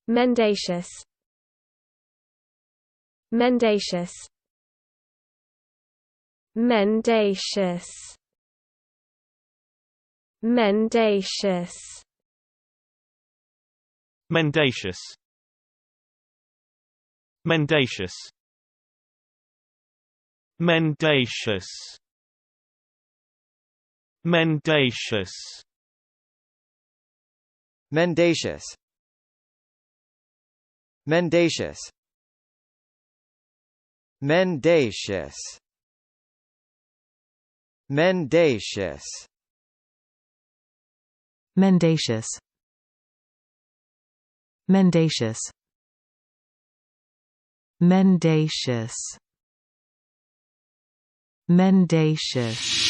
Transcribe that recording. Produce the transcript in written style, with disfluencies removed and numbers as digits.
Mendacious. Mendacious. Mendacious. Mendacious. Mendacious. Mendacious. Mendacious. Mendacious. Mendacious. Mendacious. Mendacious. Mendacious. Mendacious. Mendacious. Mendacious. Mendacious.